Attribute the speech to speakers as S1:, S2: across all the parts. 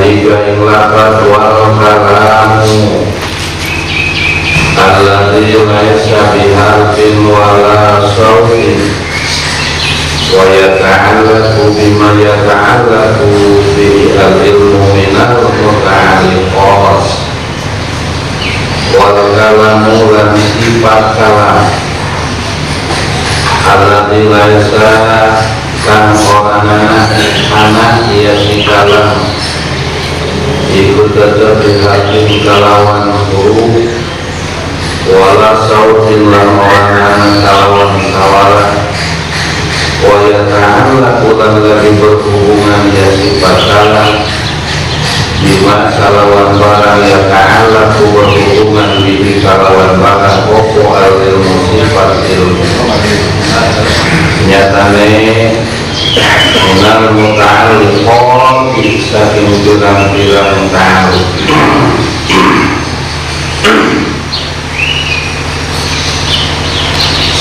S1: Dalika ing lafaz wal kalamu alladzi laisa biharfin wala sautin wa yata'allaqu bima yata'allaqu bi al-ilmu minal muta'alliqat wal kalamu lan sifat kalam alladzi laisa kan orana anak ia si kalam ikut tetap dihakim kalawan huruf wala sautin lan orana kalawan sawara wa yata'allaqu lan lagi berhubungan ya sifat kalam bima kalawan barang yata'allaqu berhubungan bihi kalawan barang pokok al-ilmu sifat ilmu nyatane menal muta'alliqon saking pirang-pirang ta'alluq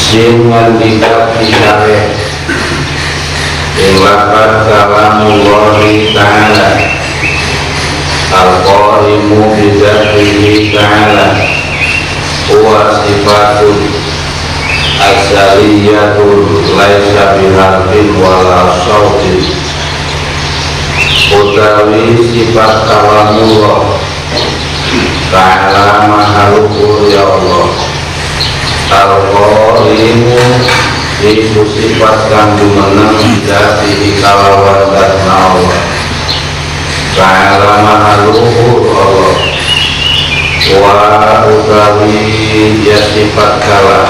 S1: singan tidak dicari inglapat kalamullahi ta'ala al-qaimu bidatihi ta'ala huwa sifatun azaliyatun laisa biharfin wala sautin utawi sifat kalamullah ta'ala mahalukur ya Allah al-qaimu iku sifat kang jumeneng dadi kalawan datna Allah ta'ala mahalukur Allah wa utawi ya sifat kalam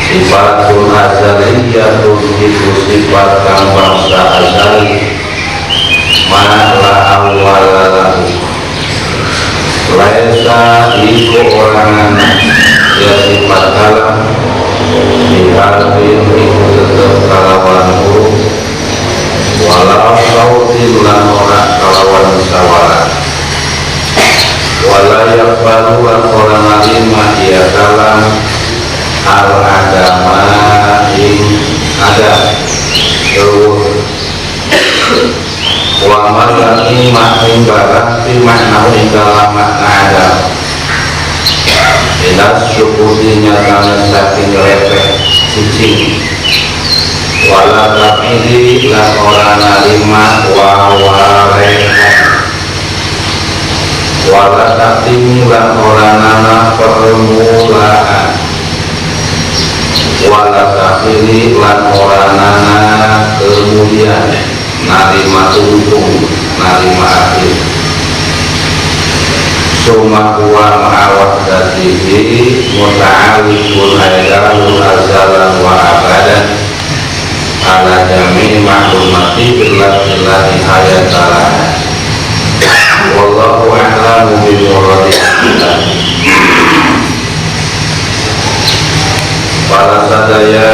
S1: sifatun azaliyatun itu sifat kang bangsa azali ma'la awalalahu laisa iku orangan ya sifat kalam diharfin iku tetep kalawan huruf walau sautin lan ora kalawan sawara wala yakbalu lan ora narima ya kalam al-agama ing ada terus wa marani ma'ing barang fi makna ing dalam makna ada ilas syukutinya karena saking lepek cicing wala tapili lan orang narima wala tapili lan orang nana permulaan wala tapili lan orang nana kemudian narima untung narima akhir summa huwa ma'awad datihi muta'alikun haidarun azalan wa abadan ala jami' maklumati billahi hayatalah wallahu a'lamu bimuradihi para sadaya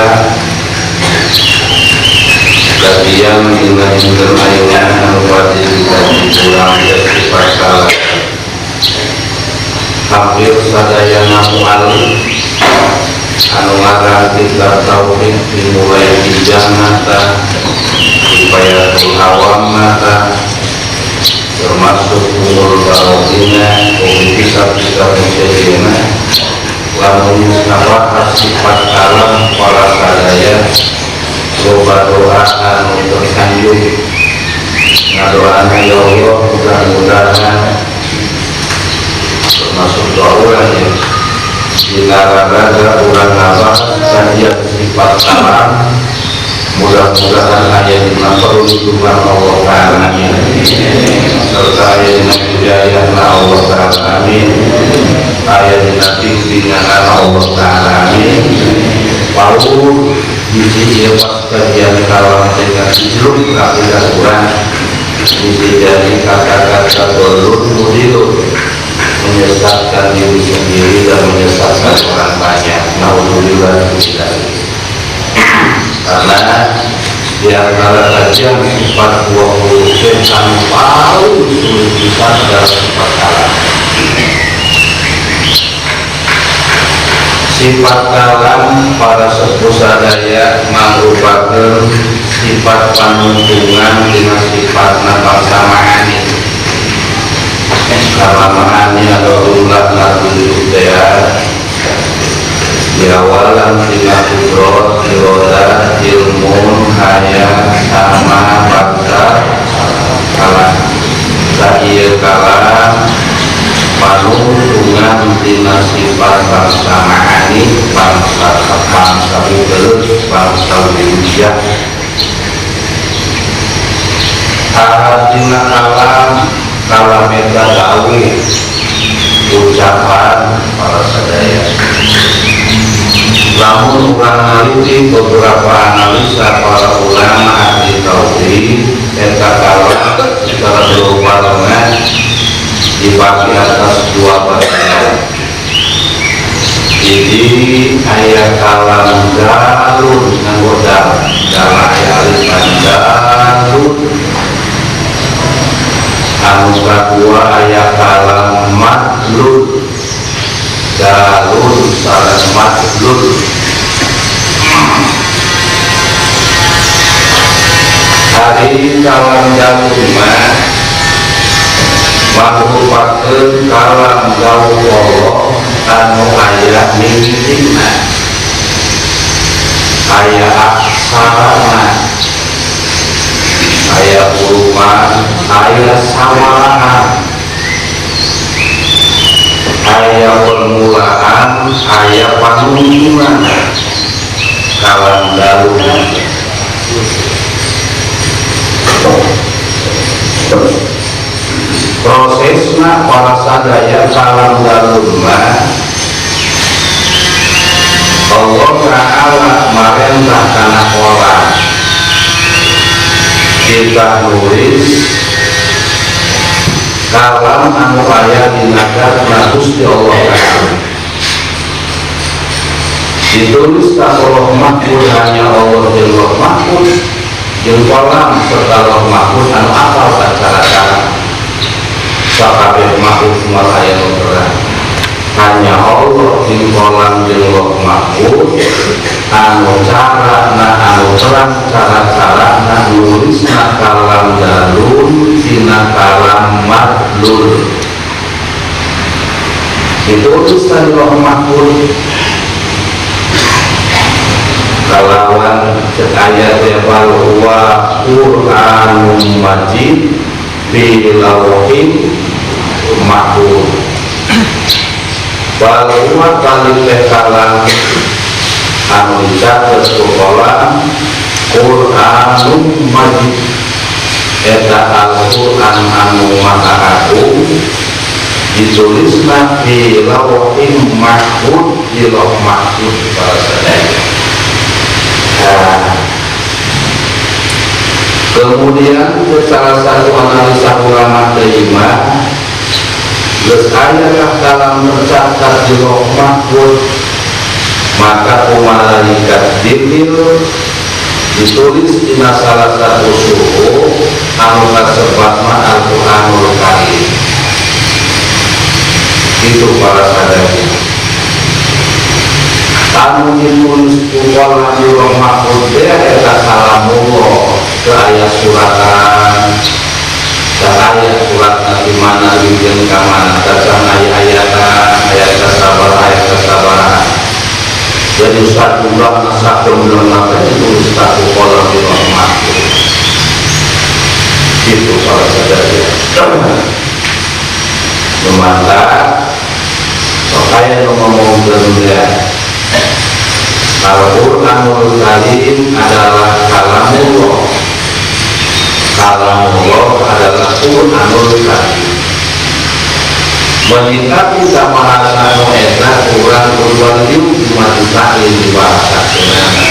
S1: kajian dengan bermainnya wajib dikaji pulang dari pasal hampir sadaya namual anu ngarang kitab tauhid dimulai hijamata dipayatul awamata termasuk umur barotina kisah-kisah musyajina lalu musnabah sifat kalam para sadaya coba doa anu tersanjung ngadoaan ya Allah mudah-mudahan termasuk doa ya dinaraga urang nabah kajian sifat kalam mudah-mudahan ayat dina perlindungan Allah Ta'ala serta ayat dina hidayah Allah Ta'ala amin ayat dina bimbingan Allah Ta'ala amin lalu biji pas kajian kalam dengan hijrun kafidah Quran biji dari kata-kata dolun mudilun menyesatkan diri sendiri dan menyesatkan orang banyak naudzubillah tidak karena di antara kajian sifat 20 yang paling sulit kita adalah sifat kalam. Sifat kalam para sepuh sadaya merupakan sifat panuntungan dengan sifat nafas samaan karena makanya Rasulullah Nabi di awalan tina kudrot diroda ilmu hanya sama bangsa kalah sahir kalah panuntungan tina sifat bangsa ma'ani bangsa mudel bangsa wilayah tina kalam meta dawe ucapan para sadaya. Namun orang meneliti beberapa analisa para ulama ahli tauhid eta kalam secara global dibagi atas dua bagian. Jadi ayat kalam galun anggota dalam ayat alifan galun anu kedua ayat kalam madlul galun saran madlul. Hari kalam galun merupakan kalam gaul Allah anu ayat mimpitina ayat aksarana ayat hurufan ayat samaran ayat permulaan ayat panuntunan kalam galun. Prosesnya para sadaya kalam galun Allah Ta'ala merentah karena orang kita nulis kalam anu aya dinagar Gusti Allah Ta'ala ditulis ka Lauh Mahfuz hanya Allah jeung Lauh Mahfuz jeung kolam serta Lauh Mahfuz anu apal cara-cara sakabeh makhluk semua aya nu terang hanya Allah jeung kolam jeung Lauh Mahfuz anu carana anu terang cara-carana nulisna kalam galun dina kalam madlul ditulis di Lauh Mahfuz kalawan ayat bal huwa Qur'anun Majid fi lauhin mahfuz bal huwa kalih kalam anu dicatet ku kolam Qur'anun Majid eta Al-Qur'an anu maha agung ditulisna fi lauhin mahfuz di Lauh Mahfuz para sadaya. Kemudian salah satu analisa ulama terima geus aya kalam tercatat di Lauh Mahfuz maka malaikat Jibril ditulis dina salah satu suku anu kasebutna Al-Qur'anul Karim itu para sadaya anu ditulis kuwalan di Lauh Mahfuz eta kalamullah ke ayat suratan dan ayat surat di mana bikin kamana dasar ayat-ayatan ayat kesabaran jadi satu bulan satu bulan itu satu kolam di Lauh Mahfuz itu para sadaya memantap supaya ngomong dunia. Al-Qur'anul Karim adalah kalamullah. Kalamullah adalah Qur'anul Karim. Menyikapi samahana eta Quran berwaliu mati salin di bahasa kenana.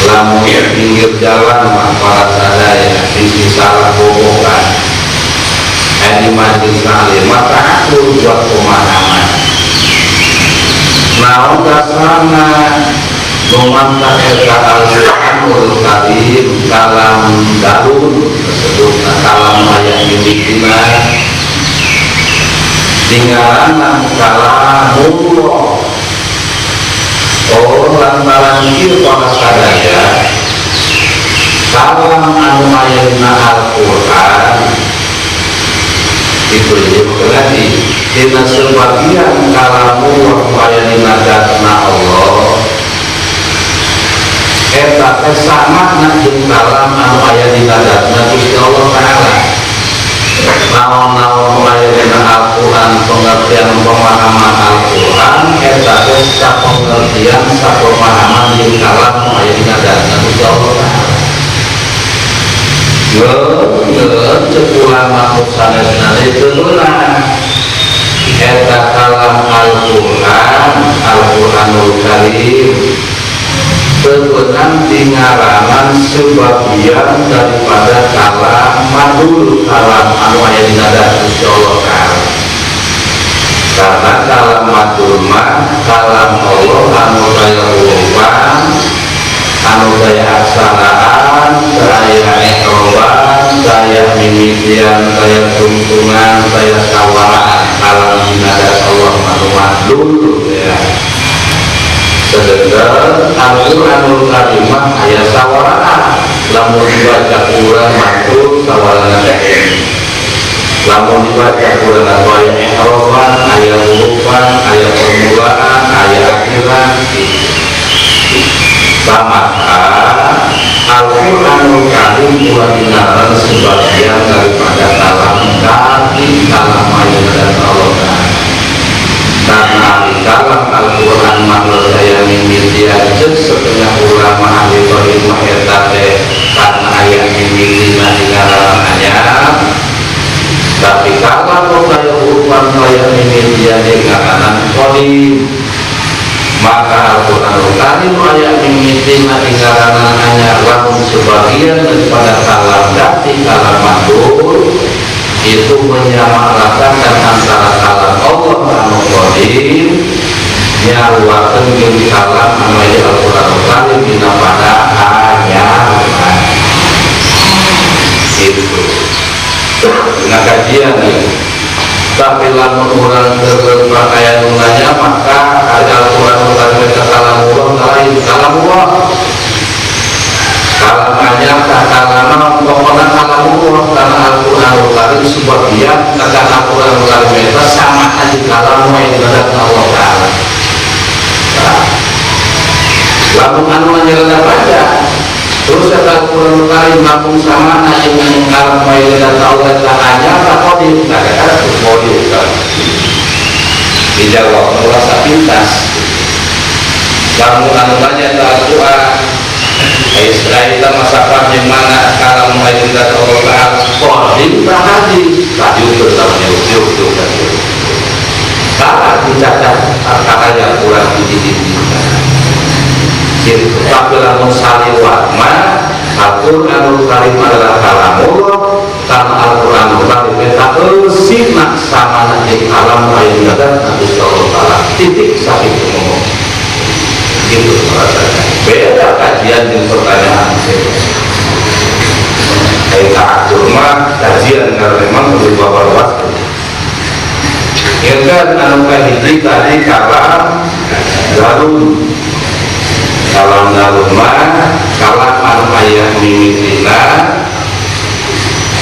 S1: Lamun pinggir jalan mah para sadaya di salah bobokan. Di majlis salin maka aku buat pemahaman. Naon dasarna memantah eta Al-Qur'anul Karim kalam galun tersebut kalam ayat milikna tinggalan kalamullah lantaran ieu para sadaya kalam anu ayatna Al-Qur'an itu dia berarti dina sebagian kalamu waktu dina datna Allah eta teh sama jeung kalam anu aya dina datna Gusti Allah Ta'ala. Naon-naon aya dina Al-Qur'an pengertian pemahaman Al-Qur'an eta teh sapengertian sapemahaman jeung kalam anu aya dina datna Gusti Allah Ta'ala. Cekulan makhluk sanesna teulah eta kalam Al-Qur'an Al-Qur'anul Karim sebenarnya tingaranan sebagian daripada kalam madul kalam anu aya dina datna Gusti Allah Ta'ala. Karena kalam madul mah kalam Allah anu daya urupan anu daya aksaraan daya ekroban daya mimitian daya tungtungan daya sawaraan kalam dina datna Allah anu madul ya. Sedangkan Al-Qur'anul Karimah aya sawaraan lamun dibaca urang madul sawarana teh lamun dibaca urang aya ihroban aya hurufan aya permulaan aya akhiran sama Al-Qur'anul Karim pula dinaran sebagian daripada kalam kaki kalam ayat dan Allah Ta'ala. Karena kalam Al-Qur'an makhluk daya mimitian cek setengah ulama ahli qadim eta teh karena ayat mimitina dinaran ayat. Tapi kalau daya urupan daya mimitian dinaran qadim maka Al-Qur'anul Karim ayat mimitina dinaran ayat lamun sebagian daripada kalam dati kalam makhluk itu menyamaratakan antara kalam Allah anu qadim nyaruakeun jeung kalam anu aya Al-Qur'anul Karim dina pada ayat itu. Nah kajian nih. Tapi lamun urang teu pakaian nanya maka ada Al-Qur'anul Karim ka kalam Allah lain kalam Allah. Kalam anyar ka kalam pokona kalam Allah karena Al-Qur'anul Karim sebagian ka Al-Qur'anul Karim eta sama aja kalam yang datang Allah Ta'ala. Lamun anu nyerana baca terus kata Al-Qur'anul Karim lamun sama aja yang kalam yang datang Allah Ta'ala tak di kata boleh kan dijawab merasa pintas lamun anu baca Al-Qur'an Israel masakan yang mana kalam yang datang Allah Ta'ala qadim bahadi laju bersama yuk salah dicatat kata yang kurang tapi lamun saliwat mah Al-Qur'anul Karim adalah kalamullah karena Al-Qur'anul Karim eta eusinak sama jeung kalam lain datang Gusti Allah Ta'ala titik sakitu ngomong itu merasakan beda kajian dengan pertanyaan kayak akur mah kajian karena memang perlu bawa luas ya kan anu kahiji tadi kalam darun mah kalam anu aya mimitina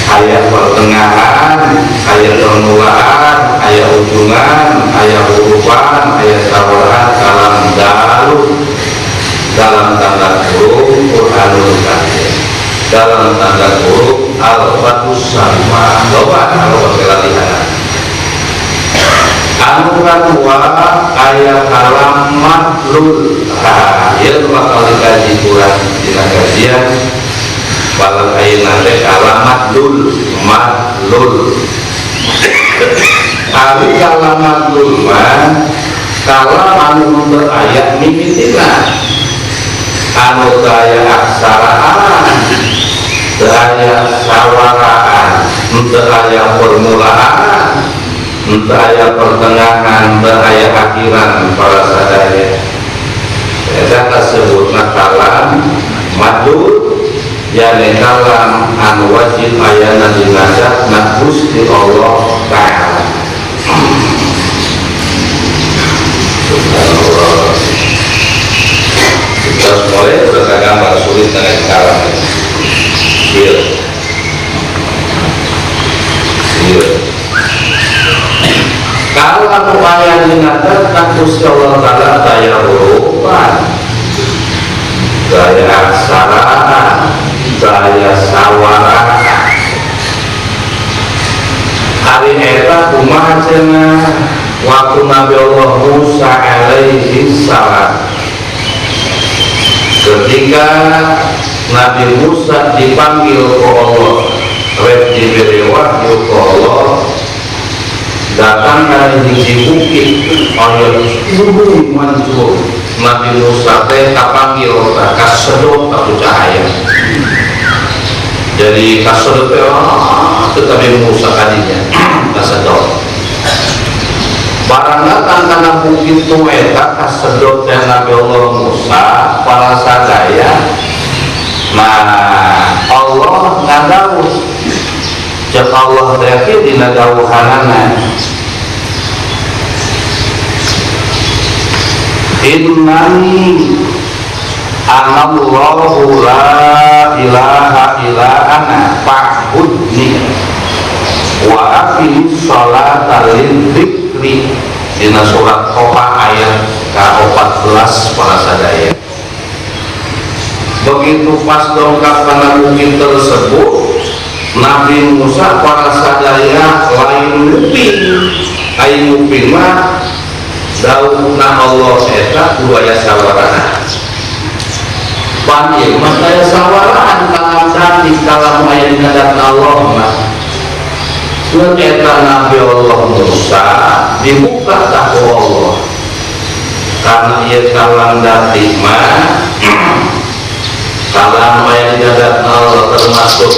S1: aya pertengahan aya permulaan aya ujungan aya hurufan aya sawaraan kalam darun dalam tanda kurung Qur'anul Karim dalam tanda kurung Al-Fatus Sama loba kalau latihan anu kadua aya kalam madlul ieu bakal dikaji kurang dina kajian balang ayeuna teh kalam madlul ari kalam madlul mah kalam anu berayat mimitina anu daya aksaraan daya sawaraan daya permulaan daya pertengahan daya akhiran para sadaya eta kasebutna kalam madul yani kalam anu wajib ayana dinajatna Gusti Allah Ta'ala. Subhanallah. Terus mulai udah gambar sulit dengan kalam ini. Iya. sawara. Hari eta kumaha cenah waktu Nabi Allah Musa alaihi salam, ketika Nabi Musa dipanggil ke Allah, rek diberi wahyu ke Allah, datang dari hiji bukit ayat gunung mancur. Nabi Musa teh kapanggil kasedot atau cahaya. Jadi kasedot tetapi Musa kadinya kasedot. Barang datang karena bukit itu eta kasedot dan Nabi Allah Musa para sadaya. Nah Allah ngadawuh, cek Allah teh dina dawuhanana, innani anallahu la ilaha illa ana fa'budni wa aqimis sholata lidzikri. Dina surat Toha ayat ke-14 para sadaya. Begitu pas dongkap karena bukit tersebut, Nabi Musa para sadaya lain nguping mah daunna Allah eta buaya sawarana. Pan ieu mah daya sawaraan kalam dadi kalam aya dina datna Allah mah. Mun eta Nabi Allah Musa dibuka tahu Allah. Karena ieu kalam dadi mah kalam aya dina datna Allah termasuk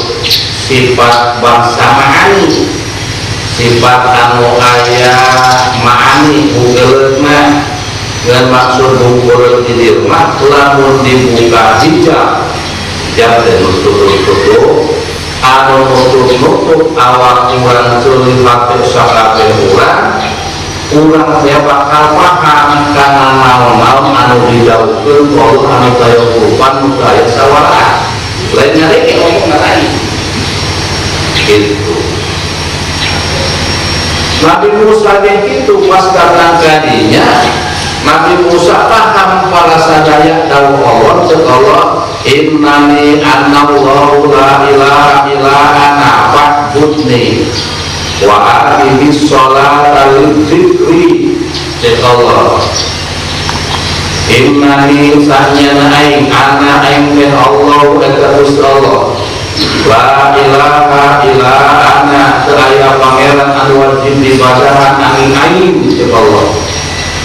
S1: sifat bangsa ma'ani, sifat anu aya ma'ani bugeulna dengan maksud bugeul di dirmah lamun dibuka hijab jadi nutup-nutup anu nutup-nutup awak urang tuluy pake sakabeh urang teh bakal paham kana naon-naon anu didawuhkeun Allah anu daya kurupan nu daya sawaraan lain nyareke ngomong lain gitu. Nabi Musa begitu pas datang kadinya, Nabi Musa paham para sadaya dawuh Allah cek Allah, innani anallahu la ilaha illa ana fa'budni wa aqimis sholata lidzikri. Cek Allah, innani sanyana aing ana aing teh Allah eta Gusti Allah, la ilaha illa ana seraya pangeran anu wajib diibadahan angin aing cek Allah.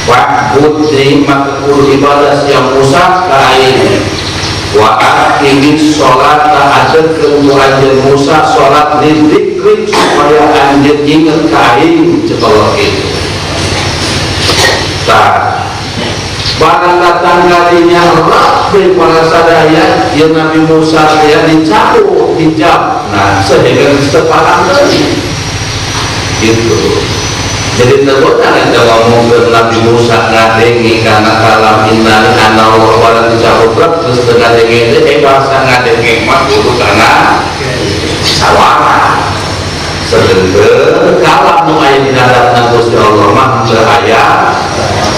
S1: Wa'budni maka kudu ibadah siang Musa ka aing. Wa aqimis sholata adekeun ku anjeun Musa salat lidzikri supaya anjeun inget ka aing cek Allah kitu. Tah barang datang kalinya rapi para sadaya yang Nabi Musa dia dicabut hijab, nah sehingga separang lagi gitu. Jadi tergoda kita ngomong ke Nabi Musa ngadengi karena kalam innani anallahu barang dicabut terus dengan dengi itu bahasa ngadengi mah kudu karena sawara sedengkeun kalam nu aya dina datna Gusti Allah mah teu aya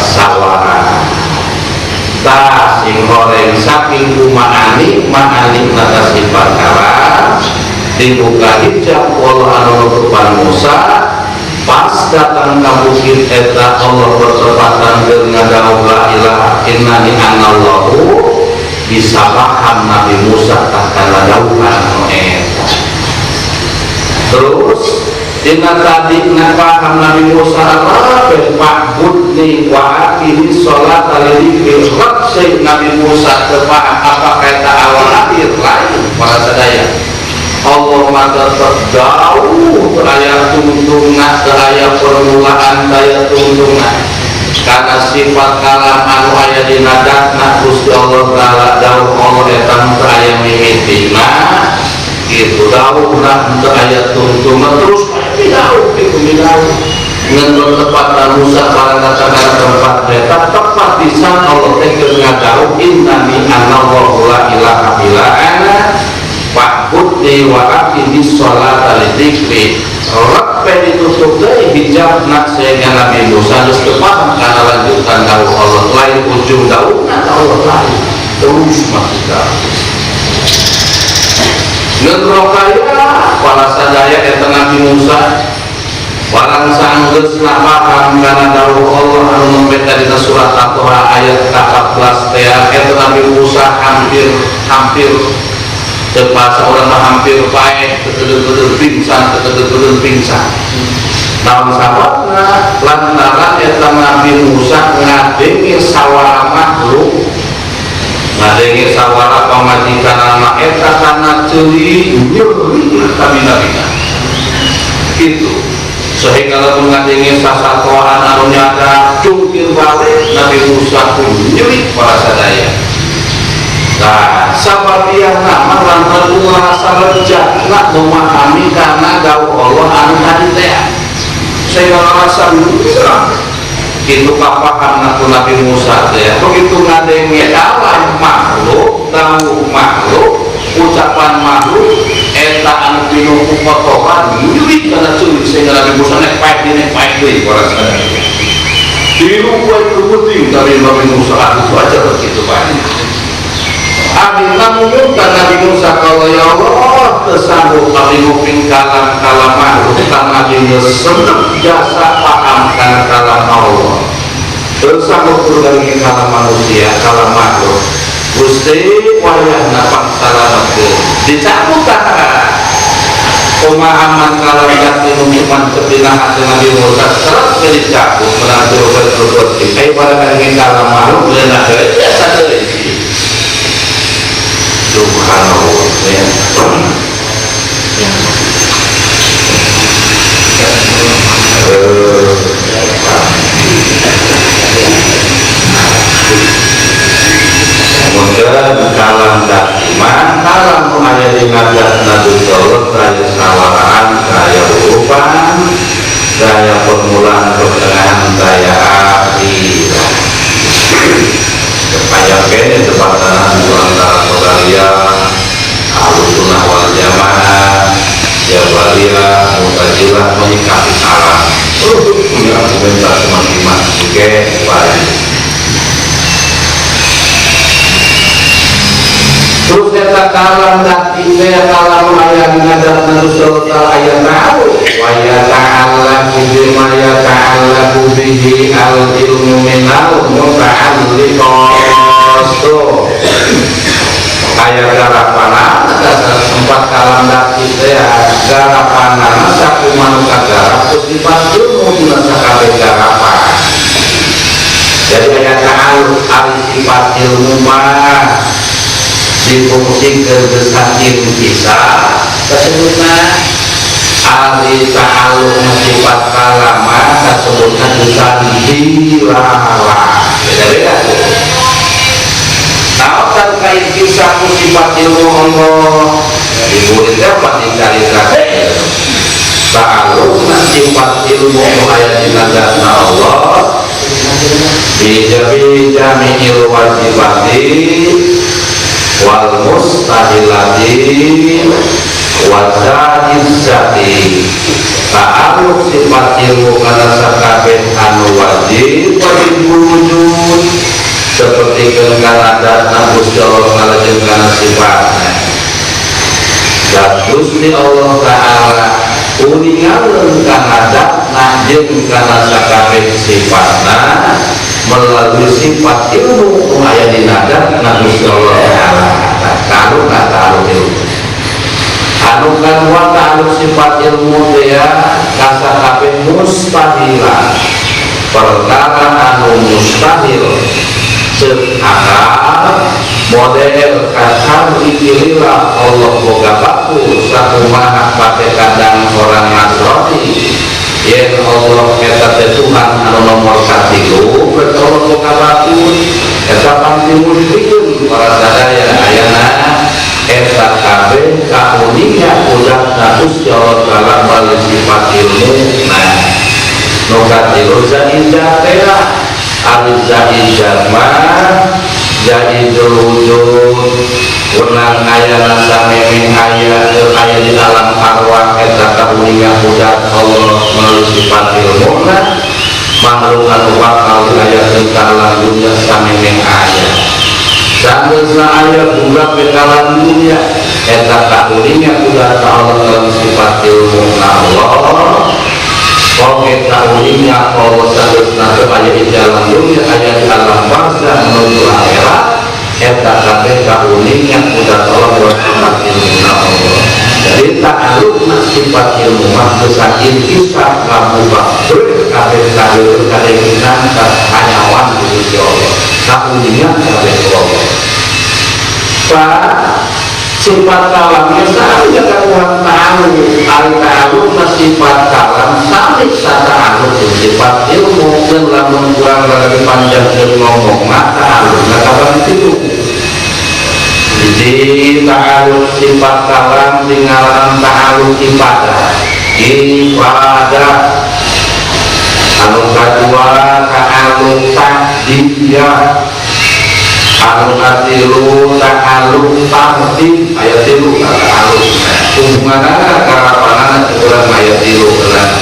S1: sawara. Ta sing goreng saking ma'ani nata sifat kalam dibuka hijab Allah anu nutupan Musa pas datang ka bukit eta Allah bertepatan dengan dawuh la ilaha innani anallahu bisa paham Nabi Musa tak kana dawuhan eta. Terus dina tadi paham Nabi Musa apa fa'budni wa aqimis sholata lidzikri. Maksud Nabi Musa paham apa kata awal akhir lain para sadaya. Allah maka terdauh teraya tungtungan teraya permulaan daya tungtungan karena sifat kalam anu aya dina datna Gusti Allah taala dawuh Allah eta teraya mimitina gitu dawuh nak teraya tungtungan terus dawuh itu dawuh dengan bertepatan Musa para kata-kata tempat mereka tepat di sana Allah tegur ngadawuh innani anallahu la ilaha illa ana fa'budni wa aqimis sholata lidzikri. Rappe ditutup dari hijab nak sehingga Nabi Musa harus paham karena lanjutan dawuh Allah lain ujung dawuh Allah lain terus maksudnya ngerokaya para sadaya eta Nabi Musa walang sanggeus paham kana dawuh Allah anu membeta dina surat At-Taha ayat 14 teh eta Nabi Musa hampir terpaksa orang hampir paeh betul-betul pingsan namun sahabatna lantaran eta Nabi Musa ngadengi sawara makhluk ngadengi sawara pamajikan anak eta kana ceuli nyeri kabina-bina gitu sehingga lamun ngadengi sasatoan anu nyada cungkil balik Nabi Musa pun nyeri para sadaya. Nah, sababian nama lantaran merasa lega nak memahami karena dawuh Allah anu tadi teh sehingga merasa bisa itu kapaham Nabi Musa teh begitu ngadengi alam makhluk dawuh makhluk ucapan makhluk eta anu pinuh kotoran nyulik kana culik sehingga Nabi Musa nek paek deui para sadaya diru kuat penting dari Nabi Musa itu aja begitu banyak akhirnya mengumumkan Nabi Musa kalau ya Allah tersanggup kami nguping kalam makhluk karena dia senang jasa paham karena kalam Allah tersanggup berganti kalam manusia kalam makhluk Gusti wayah napang salam dicabut pemahaman kalam jati hukuman kepinah hati Nabi Musa serat dicabut menantu berbuat kayak pada dengan kalam makhluk benar biasa dari Subhanallah ya. Kemudian kalam dakiman kalam ayat di ngadat Nabi Sallallahu kaya sawaraan kaya urupan kaya permulaan pertengahan kaya akhir kaya kene tepatanan antara Qadariyah Ahlussunnah wal Jamaah Jabariyah Mu'tazilah menyikapi kalam punya argumentasi masing-masing juga baik. Terus kita kalam dati kalam ayat ngadat Nabi Sallallahu ayat tahu wa ya ta'ala bima ya ta'ala bihi al ilmu minal muta'alliqastu ayat garapana sempat kalam dati garapana saku manusia garap sifat ilmu dina sakabe garapan jadi ayat ta'ala sifat ilmu mah difungsi kebesaran bisa tersebutnya ahli ta'aluk sifat kalama tersebutnya bukan dilala beda-beda nah terkait kisah sifat ilmu Allah dimuridnya apa dicarikan ta'aluk sifat ilmu ayat dinagana Allah bijabi jami'il wajibati wal mustahilati wa zati ta'aluk sifat ilmu kana sakabeh anu wajib wujud seperti kana datna Gusti Allah kalajeng kana sifatna dan Gusti Allah Ta'ala uningakeun kana datna jeung kana sakabeh sifatna melalui sifat ilmu aya di nadat Nabi Sallallahu Alaihi Wasallam ilmu anu kan wa ta'aluk sifat ilmu dia kasa kabeh mustahilah perkara anu mustahil cek akal model kasar ikililah Allah boga baku sakumaha pake kadang orang Nasrani yen Allah eta teh Tuhan anu nomor 1 berarti Allah boga baku eta pasti musyrikin para sadaya ayana eta kabeh kauninya udah Gusti Allah taala bali sifat ilmu nah nu katilu zaizah teh al-zaizah mah zaizul wujud wenang aya samemeh aya di alam arwah eta kauninya udah Allah melalui sifat ilmuna makhluk anu bakal aya tentang dunya samemeh aya Tandusna ayat budak bekalan dunia eta kaulingnya kuda Allah dalam sifat ilmu Allah oke kaulingnya Allah tandusna ayat di dalam dunia ayat di alam barzah menuju akhirat eta kabeh kaulingnya kuda Allah dalam sifat ilmu Allah. Jadi ta'aluk sifat ilmu mahdosa intisab ngabuka kabeh kabeh kadeginan hanyawan Gusti Allah kaulingnya kabeh Allah. Sifat kalamnya sama dengan Tuhan ta'aluk al-ta'aluk sifat kalam sama ta'aluk sifat ilmu dan lamun kurang lagi panjang dan ngomong ta'aluk kapan itu jadi ta'aluk sifat kalam tinggalan ta'aluk ibadah anu kedua ta'aluk takdiyah anu katilu ta'aluk tartib ayat tilu ta'aluk hubunganana karapanana kurang ayat tilu benar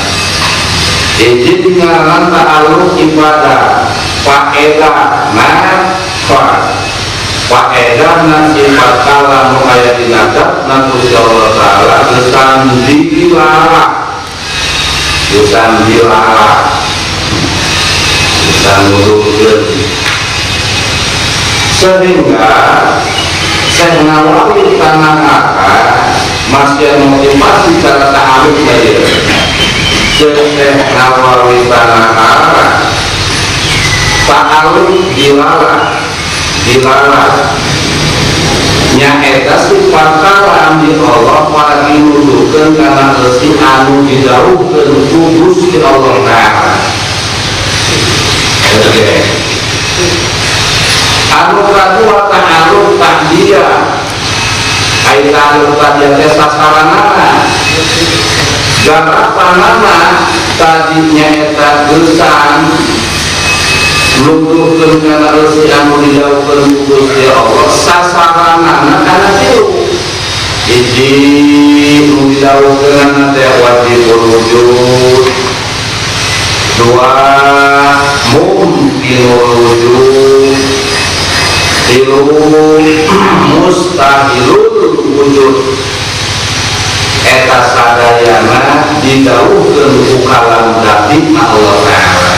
S1: izin ngaran ta'aluk ibadah faedah faedah na sifat kalam ayat dinadab na Gusti Allah Ta'ala gesan dilarang sehingga saya Nawawi tanah akal masih motivasi cara ta'aluk saja. Saya Nawawi tanah akal ta'aluk dilarang nyaeta sifat kalam di Allah pada dinuduhkan karena resi anu didauhkan kudus di Allah Ta'ala. Anu kedua ta'aluk takdiyah ai ta'aluk takdiyah sasaranana garapanana tadinya eta gesan lungguhkeun kana resi anu didauhkeun Gusti Allah sasaranana kana tilu hiji nu didauhkeun teh wajibul wujud dua mungkinul wujud tilu mustahilul wujud eta sadayana didauhkeun ku kalam dzati Allah Ta'ala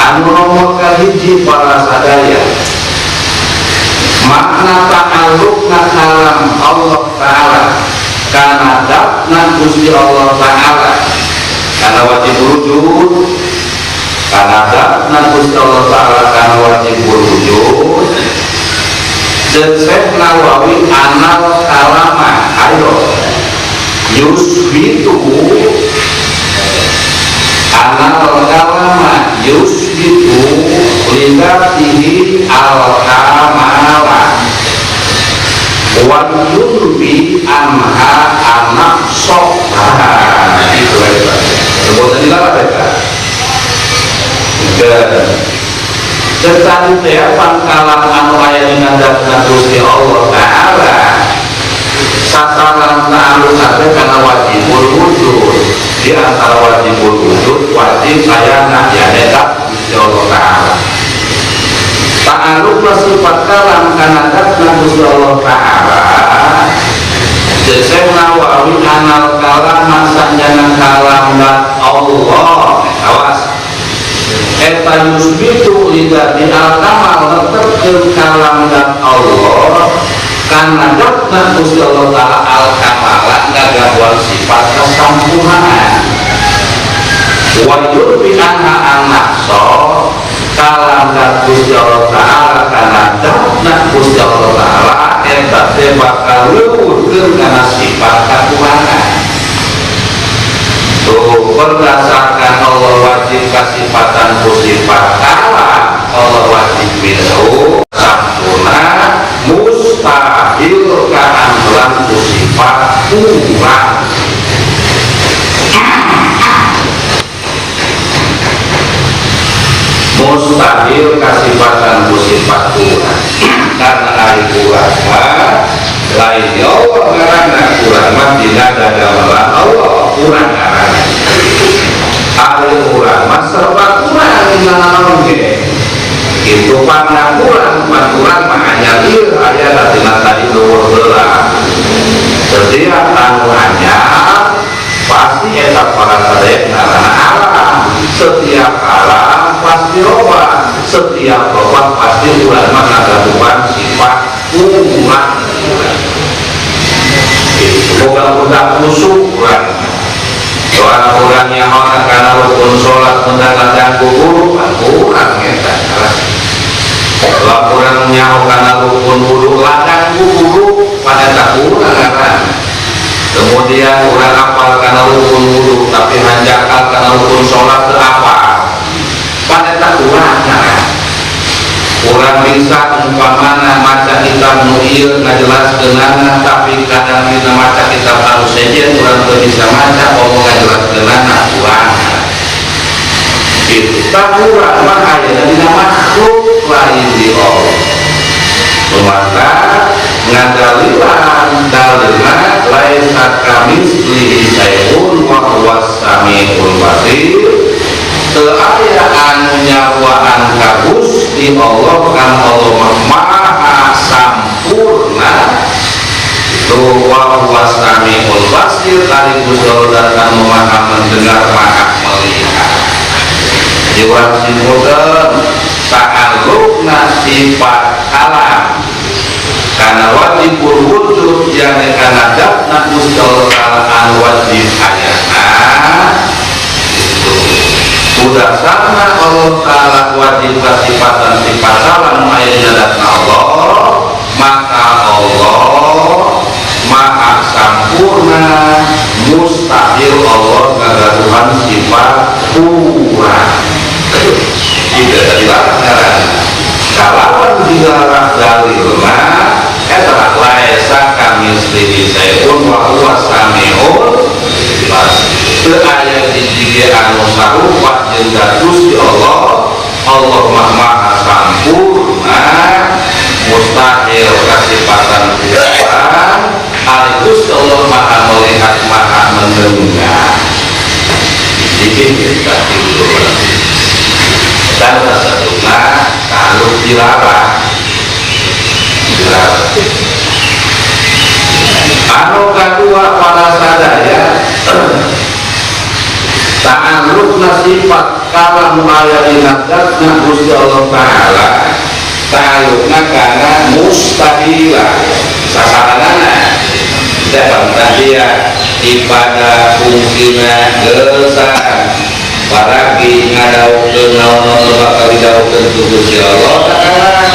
S1: anu nomor kahiji para sadaya makna ta'alluqna kalam Allah Ta'ala kana dzatna Gusti Allah Ta'ala kana wajib wujud karena dzatna Gusti Allah Ta'ala kana wajibul wujud dan Syekh Nawawi anal kalama ayo yusbitu anal kalama yusbitu lidatihi al-kamala wa yunbi anha anak sokha itu ya sebutan dilakukan dan pangkalan anu aya dina dzatna Gusti Allah Ta'ala sasaran ta'aluk kabeh kana wajibul wujud di antara wajibul wujud wajib ayana ya eta Gusti Allah Ta'ala ta'aluk sifat kalam kana dzatna Gusti Allah Ta'ala Syekh Nawawi anal kalam sanjana kalam Allah awas eta yusbitu lidati al-kamal tetep kalam dan Allah karena dzatna Gusti Allah Ta'ala al-kamalan gagahuan sifat kesempurnaan wa yurbi anha an-naqsa kalam dan Gusti Allah Ta'ala karena dzatna Gusti Allah Ta'ala eta teh bakal leuwihkeun kana sifat kakurangan berdasarkan Allah wajib kasifatan sifat kalam Allah wajib minhu sampurna mustahil keambilan sifat kurang mustahil kasifatan sifat kurang karena ari kurang lain ya Allah karena kurang mah tidak ada Allah kurang karena ahli kurang mas serba kurang naon ge itu panah kurang setiap anu anyar pasti eta para sadaya ngaranna alam. Setiap alam pasti loba, setiap loba pasti ulama ngagaduhan sifat kurang. Boga-boga kusuk kurang. Orang-orang yang orang karena rukun sholat mendadak guru kurang eta. Orang nyaho karena rukun wudu ladang guru pada tak kurang kan. Kemudian orang apal karena rukun wudu tapi hanjakal karena rukun sholat ke apa pada tak kurang kan. Orang bisa umpamana maca kitab nuil ngajelas kenana tapi kadang kita maca kitab anu sejen orang tuh bisa maca ngomong ngajelas kenana kurang. Itu tak kurang mah aya dina makhluk lain di Allah. Maka ngadalilan dalilna laisa kamitslihi syai'un wa huwas samiul basir. Teu aya anu nyawaan ka Gusti Allah kan Allah maha sampurna. Itu wa huwas samiul basir dari Gusti Allah anu maha mendengar maha melihat. Jiwa simpulkeun ta'alluqna sifat alam karena wajib wujud yang karena datna Gusti Allah anu wajib ayana itu sudah sama Allah Ta'ala wajib sifatan sifat alam ayana datna Allah maka Allah maha sampurna mustahil Allah ngagaduhan sifat kurang. Tidak dilarang kalawan dilarang dalilna eta laisa kamitslihi syai'un wa huwas samiul basir. Teu aya hiji anu sarupa jeung Gusti Allah. Allah maha sampurna mustahil kasifatan kurang. Gusti Allah maha melihat maha mendengar. Dipikir kasih dulu. Dan sesungguhnya kalau dilarang anu kedua para sadaya ta'alluqna sifat kalam ayat datna Gusti Allah Ta'ala ta'alluqna kana mustahilah sasaranana dalam tadiya ibadah fungsinya gesan paragi ngadaukeun naon bakal didaukeun ku Gusti Allah Ta'ala.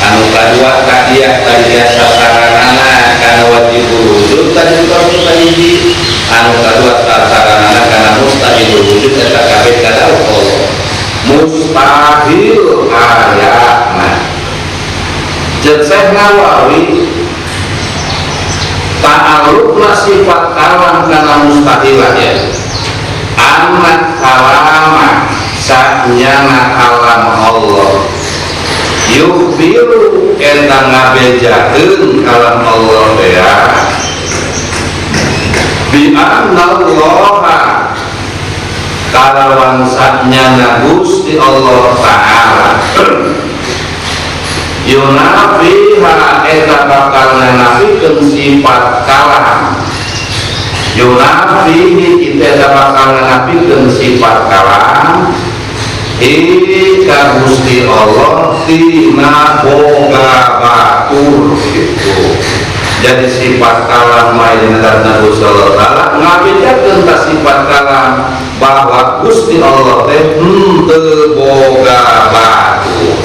S1: Anu kadua kadiah sasaranana kana wajib wujud tadi hiji. Anu kadua sasaranana kana mustahil wujud eta kabeh kadau Allah. Mustahil ayatna. Jeung Syekh Nawawi ta'alluqna sifat kalam kana mustahilah ya. Anak kalama saknyana kalam Allah yukhbiru eta ngabejakeun kalam Allah ya bi anna Allah kalawan saknyana Gusti Allah Ta'ala yunafiha eta bakal nafikeun sifat kalam yunafihi kita bakal nafikeun sifat kalam ika Gusti Allah tina boga batur gitu. Jadi sifat kalam main datna Gusti Allah Ta'ala ngabejakeun ka sifat kalam bahwa Gusti Allah teh teu boga batur.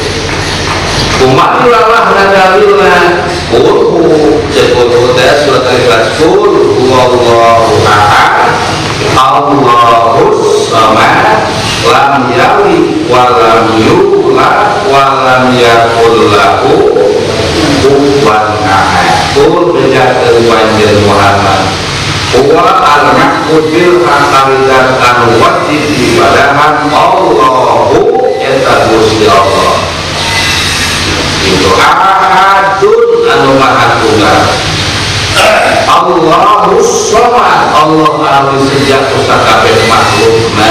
S1: Kumarilah dalilna qul cekul teh surat al-ikhlas qul huwallahu ahad Allahus samad lam yalid wa lam yulad wa lam yakul lahu kufuwan ahad. Qul bejakeun panjenengan Muhammad huwa al-ma'bud bil haqqiqat anu wajib ibadahan Allahu eta Gusti Allah itu ahadun anu maha tunggal Allahus samad Allah anu sejak sakabeh makhlukna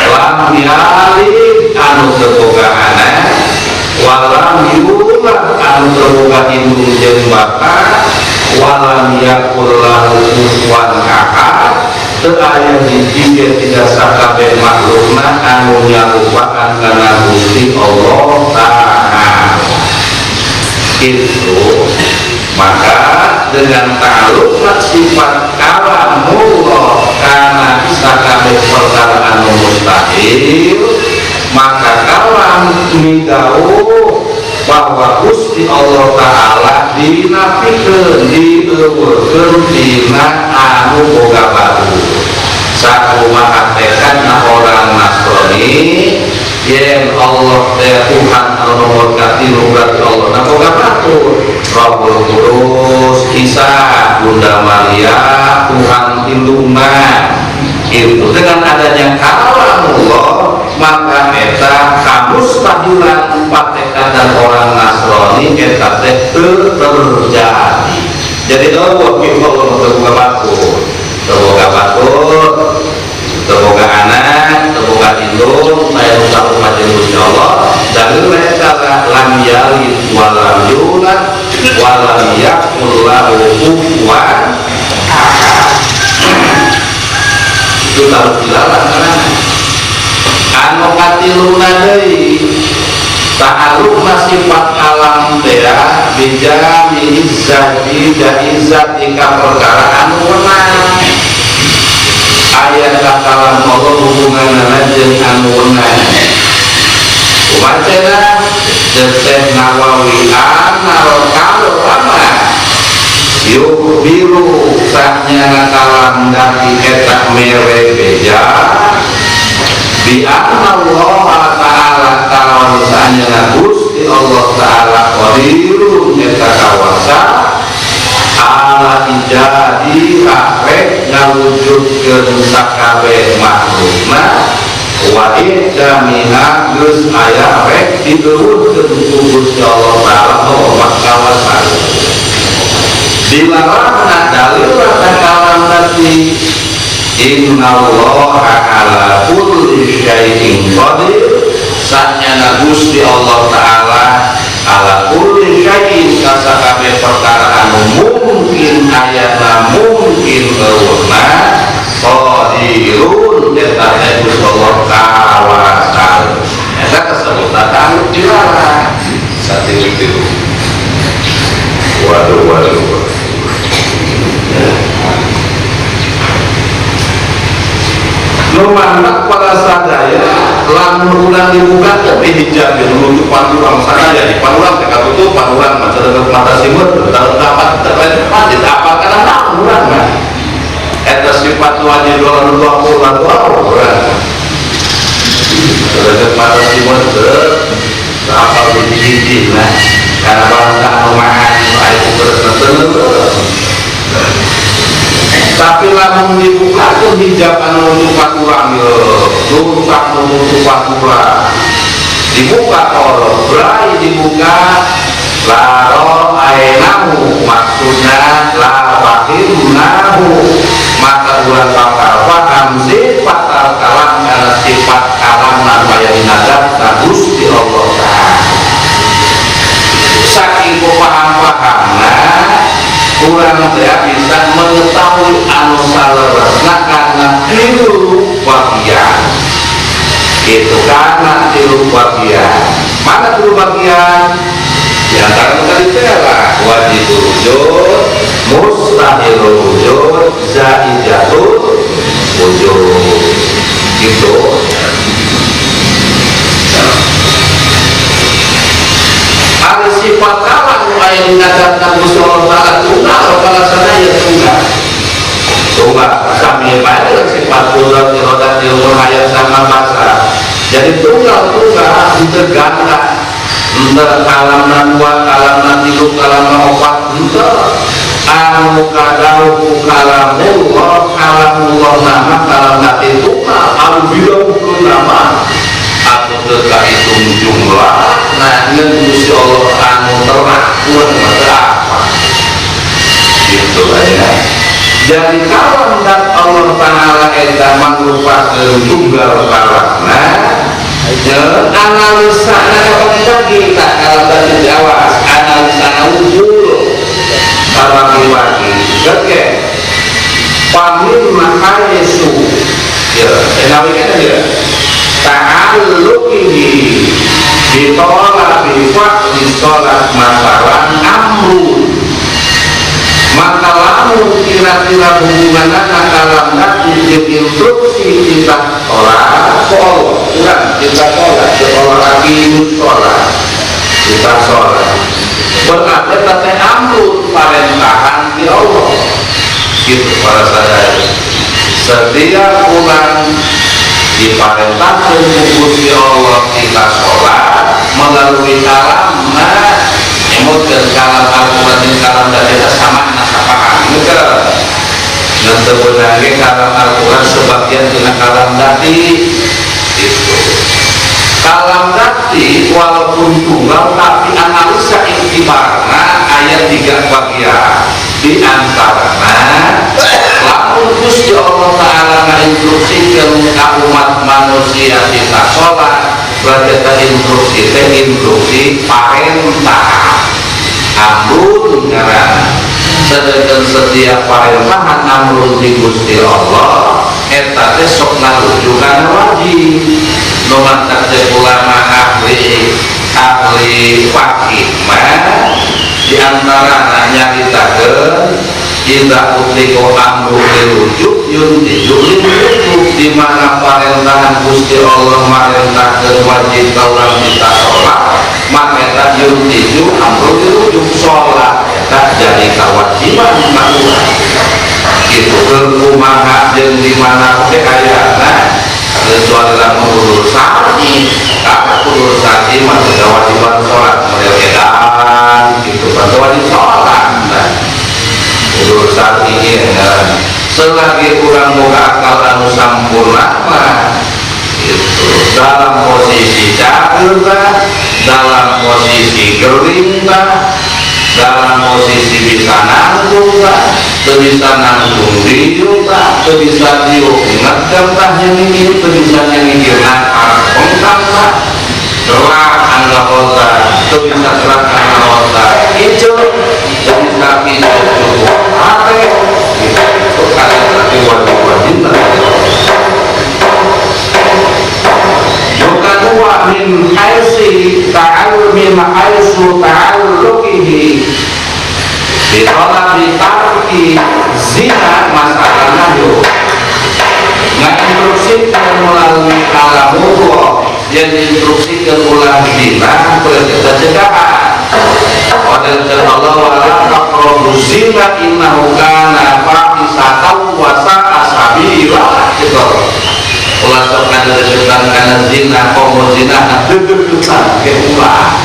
S1: lam yalid anu teu boga anak wa lam yulad anu teu boga indung jeung bapak walam yakul lahu kufuwan ahad, teu aya hiji tidak sakabeh makhlukna anu nyarupakan kana Gusti Allah Ta'ala. Itu maka dengan ta'alluq sifat kalamullah kana sakabeh perkara anu mustahil, maka kalam midauh bahwa Gusti Allah Ta'ala dinafikeun dieuweurkeun dina anu boga batu. Sakumaha tekadna orang Nasrani yen Allah teh Tuhan anu nomor katilu, berarti Allah na boga batu. Rabbul Qudus Isa Bunda Maria Tuhan indungna. Itu dengan adanya kalamullah maka eta kamustahilan empat tekad dan orang Nasrani eta teh terjadi. Jadi Allah terbuka batur, terbuka batur, terbuka anak, terbuka indung, saya usah umat Insya Allah. Dan mereka lam yalid walam yulad walam yakul lahu kufuwan ahad. Itu harus dilakukan. Anu katiluna deui ta'alluqna sifat alam teh bijami izzati da izzat ika perkara anu wenang. Aya kalam Allah hubunganna jeung anu wenang. Kumacana Syekh Nawawi an-Nawawi lama yuk biru sahnya kalam dari eta mere beja bi anna Allah Ta'ala kalam sahnya Gusti Allah Ta'ala qadirun eta kawasa ala ijadi rek ngawujudkeun sakabeh makhlukna wa idamina geus aya rek dieuweuhkeun ku Gusti Allah Ta'ala Allah kawasa. Dilarangna dalil kalam nanti inna allaha ala kulli syai'in qadir, sanyana Gusti Allah Ta'ala ala kulli syai'in kasabeh perkara anu mungkin ayana mungkin eueuhna qadirun eta Gusti Allah kawasan. Eta kasebutan anu dilarang satilu-tilu. Waduh. Lumanak pada sadaya lamun ulang dibuka tapi hijab menuju panurang sadaya di panurang teka tutup panurang macam dengan mata simut tahu dapat terlalu cepat apa karena panurang kan eta sifat wajib dolan orang terhadap mata simut apa biji nah karena bangsa rumahan itu terus tapi lamun dibuka tuh hijab anu nutup kurang nutup kurang dibuka kalau berai dibuka laro aenahu maksudnya la fahimnahu maka ulang bakal paham sifat kalam karena sifat kalam nan bayani nazar Gusti Allah Ta'ala saking paham-pahamna kurang saya bisa mengetahui anu saleresna karena tilu bagian. Itu karena tilu bagian. Mana tilu bagian? Di antara tadi tela wajib wujud, mustahil wujud, zaijatul wujud. Gitu. Ada sifat kawan yang dikatakan Gusti Allah Ta'ala tunggal kalau sana ya tunggal sambil pada sifat kudrat roda ilmu hayat sama masa jadi tunggal terganda entah kalam nanwa kalam nantilu kalam opat entah anu kadau kalamullah nama kalam nanti tunggal anu bilau nama atau terhitung jumlah nah Gusti Allah anu terakur maka apa gitu ya. Jadi kalam dan Allah Ta'ala eta mangrupakeun tunggal kalamna analisa na kita kalam dan jawas analisa wujud laki-laki oke pamin makaisu ya enawikan aja ta'alluqihi ditolak bifak disolat masalah amrun maka lamun kira-kira hubungan anak dalam nanti instruksi kita sholat kurang kita sholat sekolah lagi sholat kita sholat berarti tete amrun perintahan di Allah gitu para saudara setiap bulan diperintahkan Gusti Allah kita sholat melalui kalamna emot dan kalam Al-Quran dan kalam dan kita sama nasapaan juga dan sebenarnya kalam Al-Quran sebagian dengan kalam dati itu kalam dati walaupun tunggal tapi analisa iktibarna ayat 3 bagian di antaranya lalu Gusti Allah Ta'ala menginstruksikan umat manusia kita sholat berarti instruksi perintah amrun ngaran sedangkan setiap perintahan amrun di Gusti Allah eta teh sok ngarujukan wajib numantak teh ulama ahli fakih mah di antara nyaritakeun indah utliko amru dirujuk yun dijulik di mana perintahan Gusti Allah merintahkeun wajib orang kita sholat maka eta yun dijuk amru dirujuk sholat eta jadi kewajiban manusia itu kumaha jeung di mana teh ayana kecuali lamun urusan mah kewajiban sholat model edan gitu kan wajib sholat urusan ini selagi kurang muka akal anu sampurna mah itu dalam posisi cager dalam posisi gering dalam posisi bisa nanggung bisa nanggung diuk bisa diuk ngedem yang ini bisa nyengikir arah pengkang gerak angga kota bisa gerak angga kota hijau bisa hijau cukup hati itu kalian berarti wajib juga dua min haisi min haisu ta'alluqihi ditolak ditarki zina masalahnya yuk menginstruksikan melalui kalamullah yang diinstruksikan ulang zina berarti cegahan oleh Allah wala taqrabu zina innahu kana fahisatan wa sa'a sabila gitu ulah sok ngadeukeutan kana zina komo zina deuk-deukan ke ulah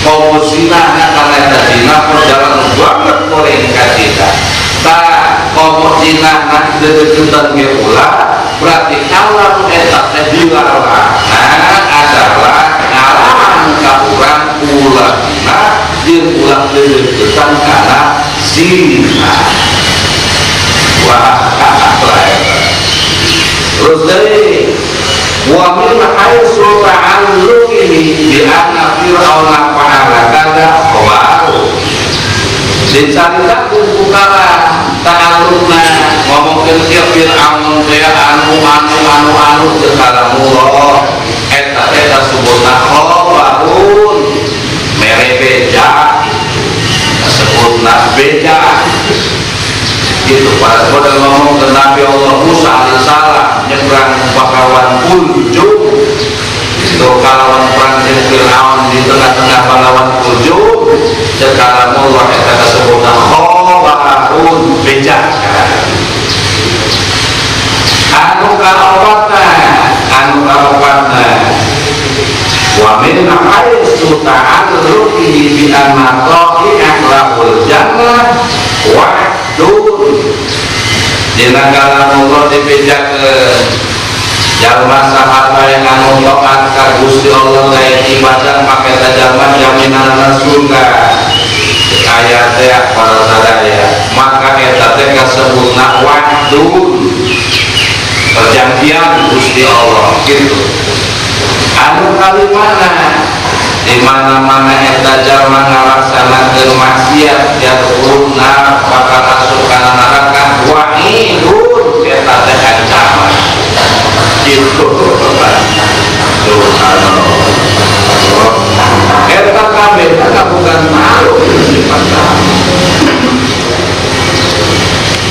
S1: komo zina kana eta zina perjalanan banget goreng ka zina tah komo zina deuk-deukan ke ulah berarti kalau eta teh dilarang adalah ngalahan ka urang ulah zina jeung ulah deuk-deukan kana zina wah apa eta terus dari wa min haitsu ta'alluqihi bi anna fir'auna fa'ala kada khabaru dicaritakeun kukala ta'alluqna ngomongkeun ke Fir'aun teh anu teu kalamullah eta sebutna khabarun mere beja sebutna beja gitu pada model ngomong ke Nabi Allah Musa alaihissalam nyebrang bakawan Uljum itu kalawan perang jeung Fir'aun di tengah-tengah balawan Uljum sekala Allah eta kasebutna khabarun beja anu karopatna wa min haitsu ta'alluqihi bi anna ta'ikul jannah wa dina kalamullah dibejakeun jalma sahabat yang anu taat ka Gusti Allah lain ibadah make jalma jaminan surga ayat teh para sadaya maka eta teh kasebutna wa'dun perjanjian Gusti Allah gitu anu kalimana di mana-mana eta jalma ngalaksanakeun maksiat yadkhuluna bakal asup kana neraka wa'idun eta teh ancaman gitu. Eta kabeh bukan malu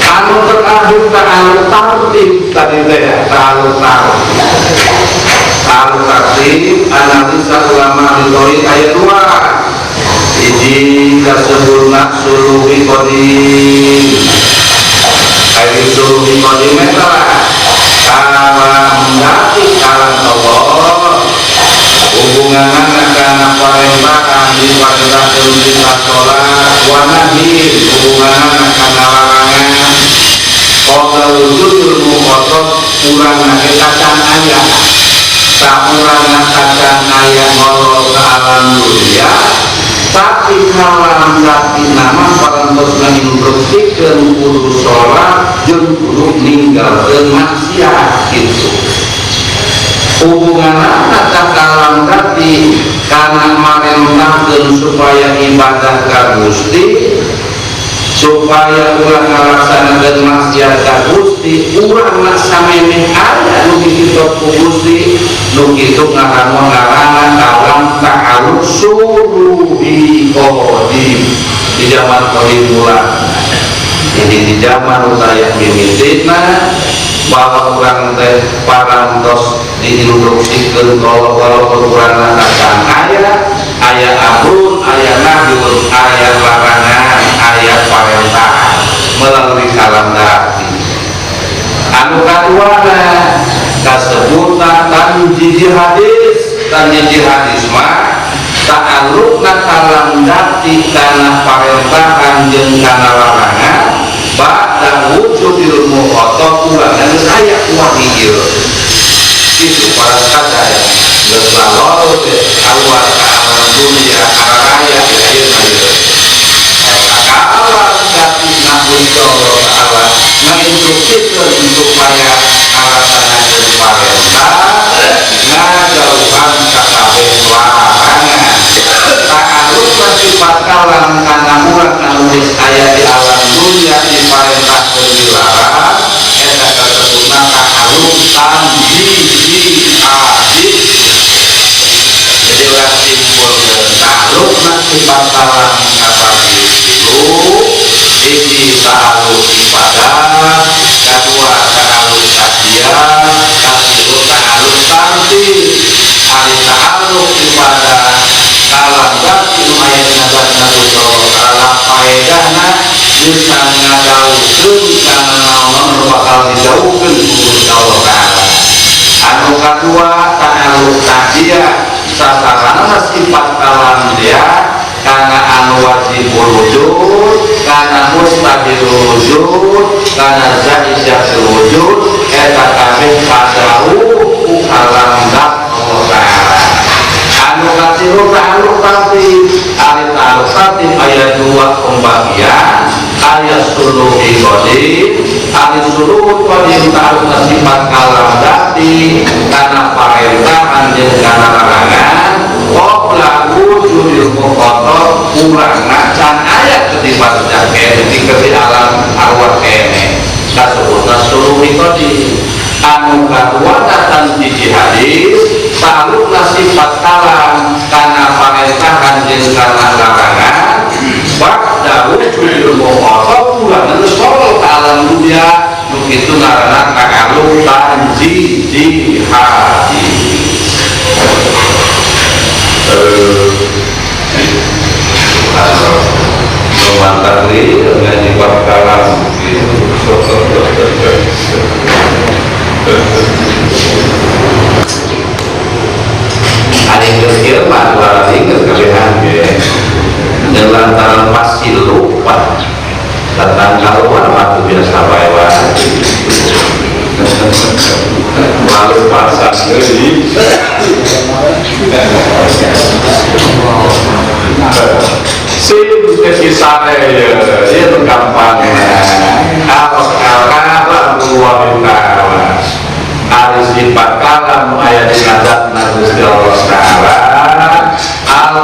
S1: anu terakhir ta'alu tartib tadi teh ta'alu tartib analisa ulama historik ayat 2 iji kasebulna suluhi kodim ayat suluhi kodim eta kalam dati kalam Allah hubunganna kana parentahan di parentahan kita sholat wanahi hubunganna kana larangan qala wujudul muqaddad urang kita can aya saurang kacan aya ngolol ke alam dunia tapi kalam dati nama parentosna instruksikeun kudu sholat jeung kudu ninggalkeun maksiat gitu. Hubungan kata kalam dati karena marentahkeun supaya ibadah ka Gusti supaya ulah ngalaksanakeun maksiat ka Gusti urang nak samemeh aya nu kitu ku Gusti nu kitu ngarangan kalam ta'aruf suruhi qadim di zaman qadim mula. Jadi di zaman saya mimitina bahwa orang teh parantos diinstruksikeun walaupun urang akan aya amrun, aya nahyun, aya larangan, aya parentah melalui kalam dati. Anu kaduana kasebutna tanjiji hadis mah ta'alluqna kalam dati kana parentahan jeung kana larangan ba'da wujudil muqaddad ulangan aya wahyu itu para sadaya geus lalor teh awal ka alam dunia araya ayeuna eta kalam dati Gusti Allah taala ngainstruksikeun supaya ngalaksanakeun parentah ngajauhan ka kabeh larangan ta'alluqna sifat kalam kana urang anu geus aya di alam dunia diparentahkeun dilarang eta kasebutna ta'alluq tanjiji hadis. Jadi ulah simpulkeun ta'alluqna sifat kalam kabagi dulu hiji ta'alluq ibadah kadua ta'alluq kajian katilu ta'alluq tartib ari ta'alluq ibadah kalam dati nu aya dina zatna Gusti Allah taala faedahna bisa ngadaukeun kana naon bakal dijauhkeun ku Gusti Allah taala. Anu kadua ta'alluq kajian sasaranna sifat kalam dia kana anu wajibul wujud kana mustahilul wujud kana zaijatul wujud eta kabeh kadauh ku kalam Allah taala. Anu katilu ta'alluq tartib ari ta'alluq tartib ayat 2 pembagian ayat suluhi qadim ari suluh qadim ta'alluq sifat kalam dati kana parentahan jeung kana larangan qabla wujudil muqaddad urang can aya ketibat kene di alam arwah kene kasebutna suluhi qadim. Anu kadua datang di hadis ta'alluqna sifat kalam kana parentahan jeung kana larangan ba'da wujudil muqaddad urang geus ngolol ka alam dunia nu kitu ngaranna ta'alluq tanjiji hadis. Mantap nih ngaji bab kalam ada yang kecil mah dua tinggal kalian dengan lantaran pasti lupa tentang kaluan waktu biasa bawa lalu pasang jadi sim kesisane itu gampang kalau wanita hari sifat kalam ayat nazat Gusti Allah taala al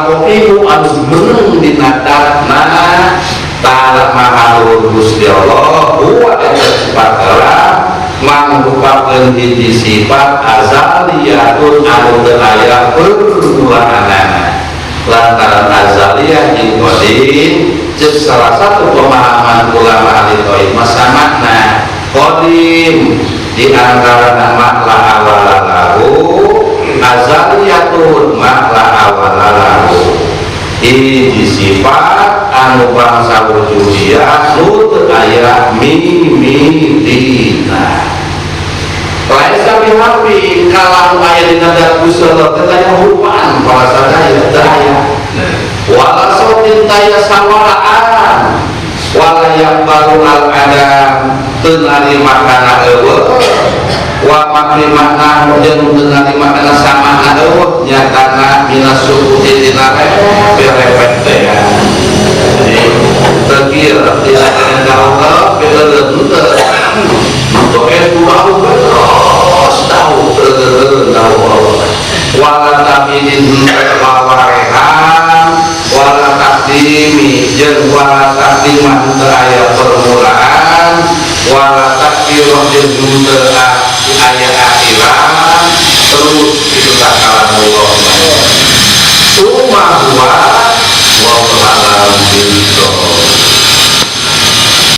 S1: hiji sifat azaliyatun anu teu aya permulaanana. Lantaran azaliyah jeung qadim cek salah satu pemahaman ulama ahli tauhid masamakna qadim di antara nama la awalalahu azaliyatun ma la awalalahu. Hiji sifat anu bangsa wujudiyah nu teu aya mimitina. Laisa bihafi kalau aya dina dat usul tanya rupaan para sadaya daya. Wala sautin taya sawaraan wala yaqbalu al adam teu narima kana eueuh wa makni makna jeung teu narima kana sama eueuh nyatana minas sukuti dina repet teh ya. Tekir tidak ada Allah bener bener doa tahu terus tahu wala tabidin wawarehan wala takdimi jeung wala takdiman teu aya permulaan wala takdirah jeung teu aya akhiran terus itu takalan Allah summa huwa wa alam bil